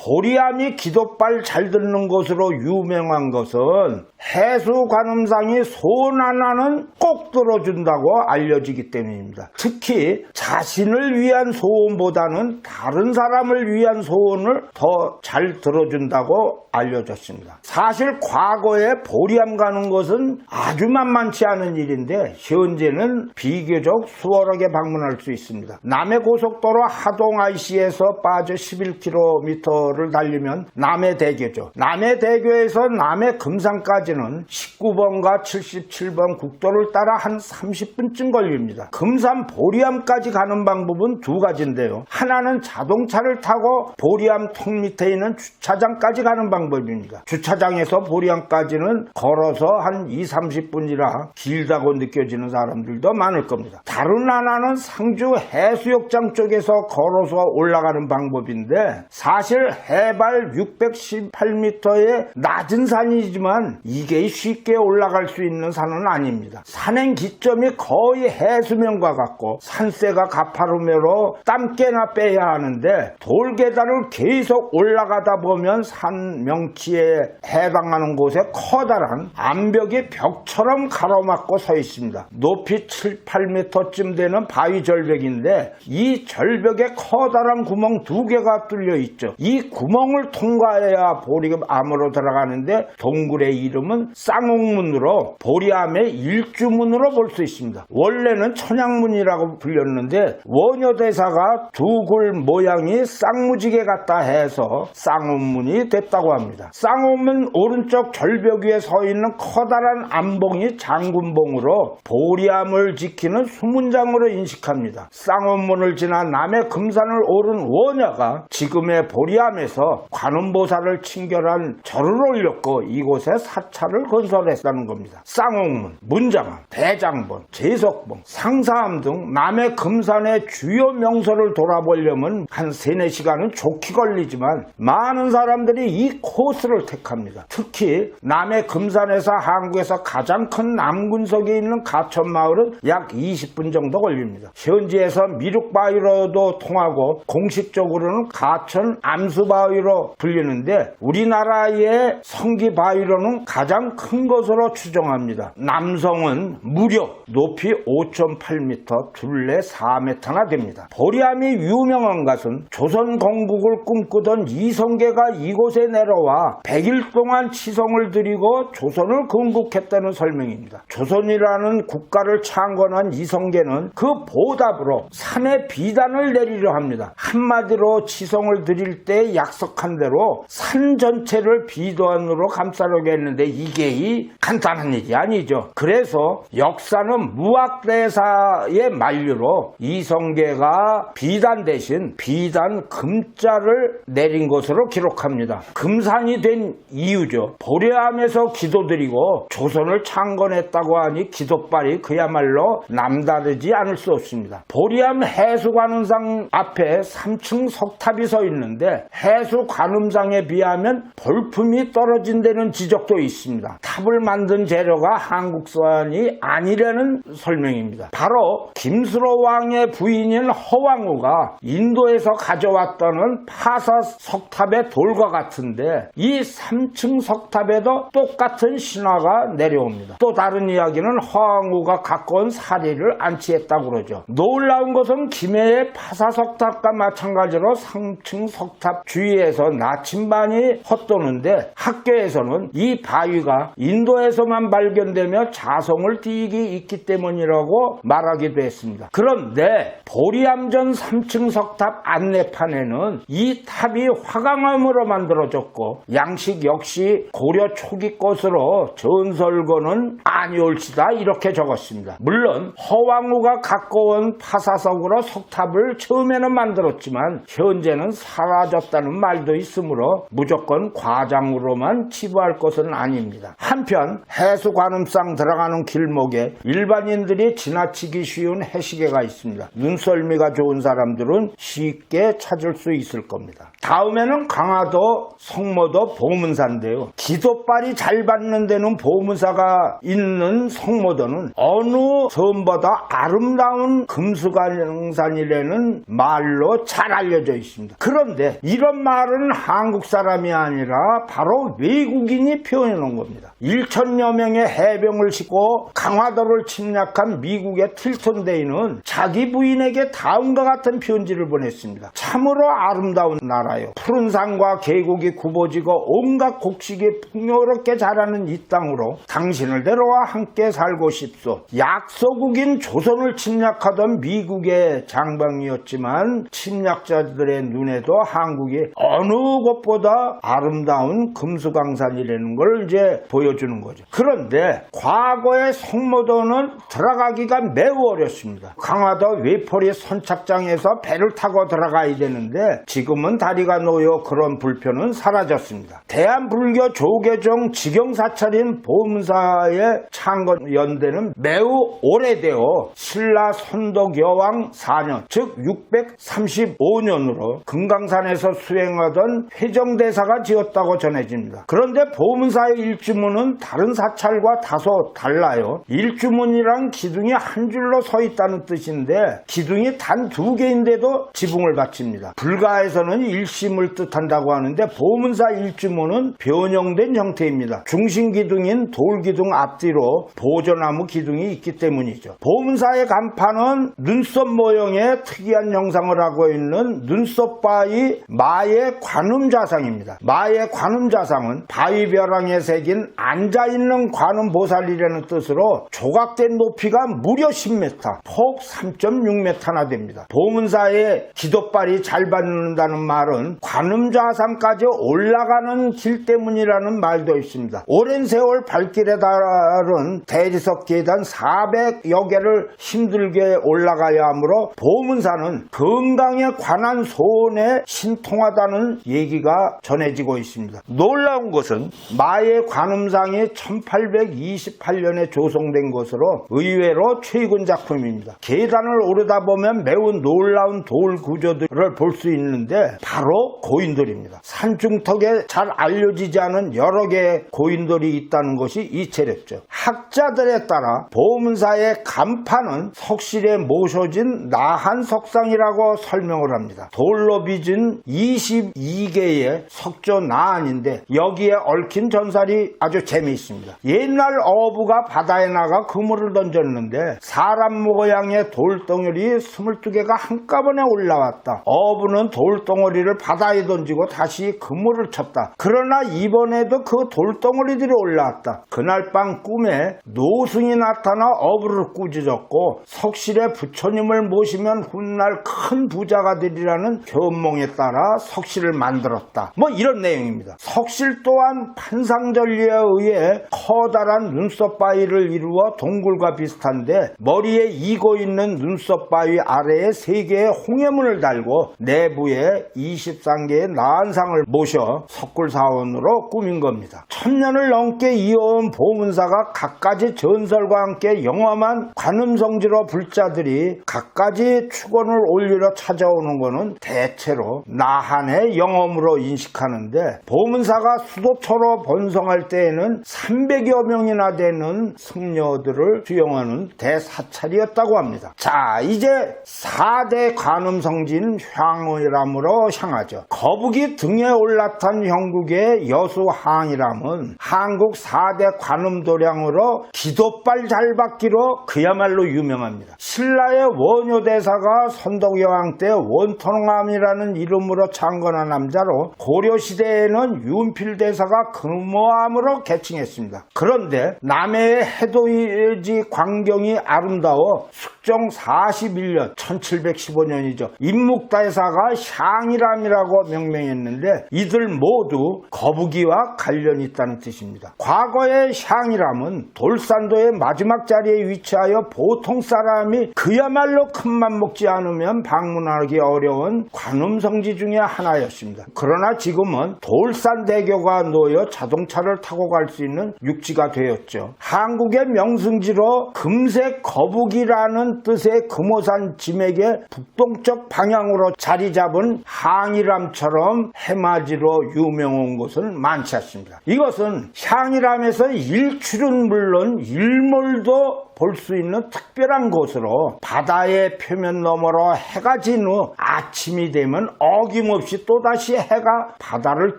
보리암이 기도빨 잘 듣는 것으로 유명한 것은 해수관음상이 소원 하나는 꼭 들어준다고 알려지기 때문입니다. 특히 자신을 위한 소원보다는 다른 사람을 위한 소원을 더 잘 들어준다고 알려졌습니다. 사실 과거에 보리암 가는 것은 아주 만만치 않은 일인데 현재는 비교적 수월하게 방문할 수 있습니다. 남해고속도로 하동 IC에서 빠져 11km를 달리면 남해대교죠. 남해대교에서 남해금산까지는 19번과 77번 국도를 따라 한 30분쯤 걸립니다. 금산 보리암까지 가는 방법은 두 가지인데요. 하나는 자동차를 타고 보리암 턱 밑에 있는 주차장까지 가는 방법입니다. 주차장에서 보리암까지는 걸어서 한 20-30분이라 길다고 느껴지는 사람들도 많을 겁니다. 다른 하나는 상주 해수욕장 쪽에서 걸어서 올라가는 방법인데 사실 해발 618m의 낮은 산이지만 이게 쉽게 올라갈 수 있는 산은 아닙니다. 산행 기점이 거의 해수면과 같고 산세가 가파르므로 땀 깨나 빼야 하는데 돌계단을 계속 올라가다 보면 산 명치에 해당하는 곳에 커다란 암벽이 벽처럼 가로막고 서 있습니다. 높이 7-8m쯤 되는 바위 절벽인데 이 절벽에 커다란 구멍 두 개가 뚫려 있죠. 이 구멍을 통과해야 보리암으로 들어가는데 동굴의 이름은 쌍옥문으로 보리암의 일주문으로 볼 수 있습니다. 원래는 천양문이라고 불렸는데 원효대사가 두 굴 모양이 쌍무지개 같다 해서 쌍옥문이 됐다고 합니다. 쌍옥문 오른쪽 절벽 위에 서 있는 커다란 암봉이 장군봉으로 보리암을 지키는 수문장으로 인식합니다. 쌍옥문을 지나 남해 금산을 오른 원효가 지금의 보리암에서 관음보살을 친결한 절을 올렸고 이곳에 사찰을 건설했다는 겁니다. 쌍옥문, 문장암, 대장본, 제석봉, 상사암 등 남해 금산의 주요 명소를 돌아보려면 한 3-4시간은 좋게 걸리지만 많은 사람들이 이 코스를 택합니다. 특히 남해 금산에서 한국에서 가장 큰 남군석에 있는 가천마을은 약 20분 정도 걸립니다. 현지에서 미륵바위로도 통하고 공식적으로는 가천 암수바위로 불리는데 우리나라의 성기바위로는 가장 큰 것으로 추정합니다. 남성은 무려 높이 5.8m, 둘레 4m나 됩니다. 보리암이 유명한 것은 조선 건국을 꿈꾸던 이성계가 이곳에 내려와 100일 동안 치성을 드리고 조선을 건국했다는 설명입니다. 조선이라는 국가를 창건한 이성계는 그 보답으로 산에 비단을 내리려 합니다. 한마디로 치성을 드릴 때 약속한 대로 산 전체를 비단으로 감싸려고 했는데 이게 간단한 일이 아니죠. 그래서 역사는 무학대사의 만류로 이성계가 비단 대신 비단 금자를 내린 것으로 기록합니다. 금산이 된 이유죠. 보리암에서 기도드리고 조선을 창건했다고 하니 기도빨이 그야말로 남다르지 않을 수 없습니다. 보리암 해수관음상 앞에 3층 석탑이 서 있는데 해수관음상에 비하면 볼품이 떨어진다는 지적도 있습니다. 탑을 만든 재료가 한국산이 아니라는 설명입니다. 바로 김수로 왕의 부인인 허왕우가 인도에서 가져왔다는 파사 석탑의 돌과 같은데 이 3층 석탑에도 똑같은 신화가 내려옵니다. 또 다른 이야기는 허왕우가 갖고 온 사리를 안치했다고 그러죠. 놀라운 것은 김해의 파사 석탑과 마찬가지로 3층 석탑 주위에서 나침반이 헛도는데 학계에서는 이 바위가 인도에서만 발견되며 자성을 띠기 있기 때문이라고 말하기도 했습니다. 그런데 보리암전 3층 석탑 안내판에는 이 탑이 화강암으로 만들어졌고 양식 역시 고려 초기 것으로 전설고는 아니올지다 이렇게 적었습니다. 물론 허왕우가 갖고 온 파사석으로 석탑을 처음에는 만들었지만 현재는 사라졌다는 말도 있으므로 무조건 과장으로만 치부할 것은 아닙니다. 한편 해수관음상 들어가는 길목에 일반인들이 지나치기 쉬운 해시계가 있습니다. 눈썰미가 좋은 사람들은 쉽게 찾을 수 있을 겁니다. 다음에는 강화도 성모도 보문사인데요. 기도빨이 잘 받는 데는 보문사가 있는 성모도는 어느 섬보다 아름다운 금수강산이라는 말로 잘 알려져 있습니다. 그런데 이런 말은 한국 사람이 아니라 바로 외국인이 표현해 놓은 겁니다. 1,000여 명의 해병을 싣고 강화도를 침략한 미국의 틸턴 데이는 자기 부인에게 다음과 같은 편지를 보냈습니다. 참으로 아름다운 나라요. 푸른 산과 계곡이 굽어지고 온갖 곡식이 풍요롭게 자라는 이 땅으로 당신을 데려와 함께 살고 싶소. 약소국인 조선을 침략하던 미국의 장방이었지만 침략자들의 눈에도 한국이 어느 곳보다 아름다운 금수강산이라는 걸 이제 보여주는 거죠. 그런데 과거의 성모도는 들어가기가 매우 어렵습니다. 강화도 외포리 선착장에서 배를 타고 들어가야 되는데 지금은 다리가 놓여 그런 불편은 사라졌습니다. 대한불교 조계종 직영사찰인 보문사의 창건 연대는 매우 오래되어 신라 선덕여왕 4년 즉 635년으로 금강산에서 수행하던 회정대사가 지었다고 전해집니다. 그런데 보문사의 일주문은 다른 사찰과 다소 달라요. 일주문이란 기둥이 한 줄로 서 있다는 뜻인데 기둥이 단 2개인데도 지붕을 바칩니다. 불가에서는 일심을 뜻한다고 하는데 보문사 일주문은 변형된 형태입니다. 중심 기둥인 돌기둥 앞뒤로 보조나무 기둥이 있기 때문이죠. 보문사의 간판은 눈썹 모형의 특이한 형상을 하고 있는 눈썹바위 마의 관음자상입니다. 마의 관음자상은 바위 벼랑에 새긴 앉아있는 관음보살이라는 뜻으로 조각된 높이가 무려 10m, 폭 3.6m나 됩니다. 보문사의 기도빨이 잘 받는다는 말은 관음좌상까지 올라가는 길 때문이라는 말도 있습니다. 오랜 세월 발길에 따른 대리석 계단 400여 개를 힘들게 올라가야 하므로 보문사는 건강에 관한 소원에 신통하다는 얘기가 전해지고 있습니다. 놀라운 것은 마의 관음상이 1828년에 조성된 것으로 의외로 최근 작품입니다. 계단을 오르다 보면 매우 놀라운 돌 구조들을 볼 수 있는데 바로 고인돌입니다. 산중턱에 잘 알려지지 않은 여러 개의 고인돌이 있다는 것이 이채롭죠. 학자들에 따라 보문사의 간판은 석실에 모셔진 나한 석상이라고 설명을 합니다. 돌로 빚은 22개의 석조 나한인데 여기에 얽힌 전설이 아주 재미있습니다. 옛날 어부가 바다에 나가 그물을 던졌는데 사람 모양의 돌덩어리 22개가 한꺼번에 올라왔다. 어부는 돌덩어리를 바다에 던지고 다시 그물을 쳤다. 그러나 이번에도 그 돌덩어리들이 올라왔다. 그날 밤 꿈에 노승이 나타나 어부를 꾸짖었고 석실에 부처님을 모시면 훗날 큰 부자가 되리라는 견몽에 따라 석실을 만들었다. 뭐 이런 내용입니다. 석실 또한 판상전리에 의해 커다란 눈썹 바위를 이루어 동굴과 비슷한데 머리에 이고 있는 눈썹 바위 아래에 3개의 홍해문을 달고 내부에 23개의 나한상을 모셔 석굴사원으로 꾸민 겁니다. 1000년을 넘게 이어온 보문사가 갖가지 전설과 함께 영험한 관음성지로 불자들이 갖가지 축원을 올리러 찾아오는 것은 대체로 나한의 영험으로 인식하는데 보문사가 수도처로 번성할 때에는 300여 명이나 되는 승려들을 수용하는 대사찰이었다고 합니다. 자, 이제 4대 관음성지인 향의람으로 향하죠. 거북이 등에 올라탄 형국의 여수항이람은 한국 4대 관음도량으로 기도빨 잘 받기로 그야말로 유명합니다. 신라의 원효대사가 선덕여왕 때 원통암이라는 이름으로 창건한 남자로 고려시대에는 윤필대사가 금호암으로 개칭했습니다. 그런데 남해의 해돋이 광경이 아름다워 숙정 41년 1715년이죠. 임묵대사가 향이람이라고 명명했는데 이들 모두 거북이와 관련이 있다는 뜻입니다. 과거의 향이람은 돌산도의 마지막 자리에 위치하여 보통 사람이 그야말로 큰맘 먹지 않으면 방문하기 어려운 관음성지 중에 하나였습니다. 그러나 지금은 돌산대교가 놓여 자동차를 타고 갈 수 있는 육지가 되었죠. 한국의 명승지로 금색 거북이라는 뜻의 금오산 지맥의 북동쪽 방향으로 자리 잡은 향이람처럼 해맞이로 유명한 곳은 많지 않습니다. 이것은 향이람에서 일출은 물론 일몰도 볼 수 있는 특별한 곳으로 바다의 표면 너머로 해가 진 후 아침이 되면 어김없이 또다시 해가 바다를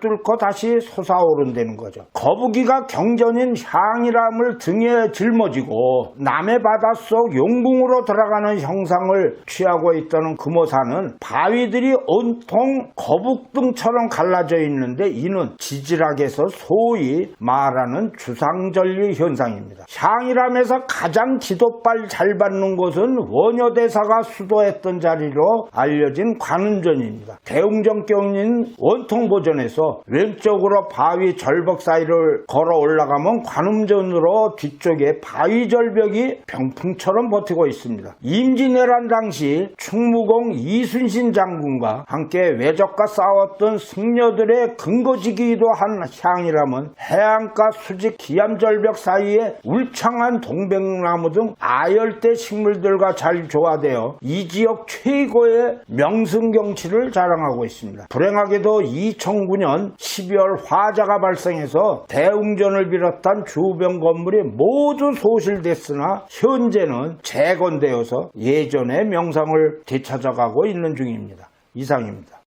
뚫고 다시 솟아오른다는 거죠. 거북이가 경전인 향이람을 등에 짊어지고 남해 바닷속 용궁으로 들어가는 형상을 취하고 있다는 금오산은 바위들이 온통 거북등처럼 갈라져 있는데 이는 지질학에서 소위 말하는 주상절리 현상입니다. 향이람에서 가장 지도발 잘 받는 곳은 원효대사가 수도했던 자리로 알려진 관음전입니다. 대웅전경인 원통보전에서 왼쪽으로 바위 절벽 사이를 걸어 올라가면 관음전으로 뒤쪽에 바위 절벽이 병풍처럼 버티고 있습니다. 임진왜란 당시 충무공 이순신 장군과 함께 외적과 싸웠던 승려들의 근거지기도 한 향이람은 해안가 수직 기암절벽 사이에 울창한 동백나무 등 아열대 식물들과 잘 조화되어 이 지역 최고의 명승경치를 자랑하고 있습니다. 불행하게도 2009년 12월 화재가 발생해서 대웅전을 비롯한 주변 건물이 모두 소실됐으나 현재는 재건되어서 예전의 명상을 되찾아가고 있는 중입니다. 이상입니다.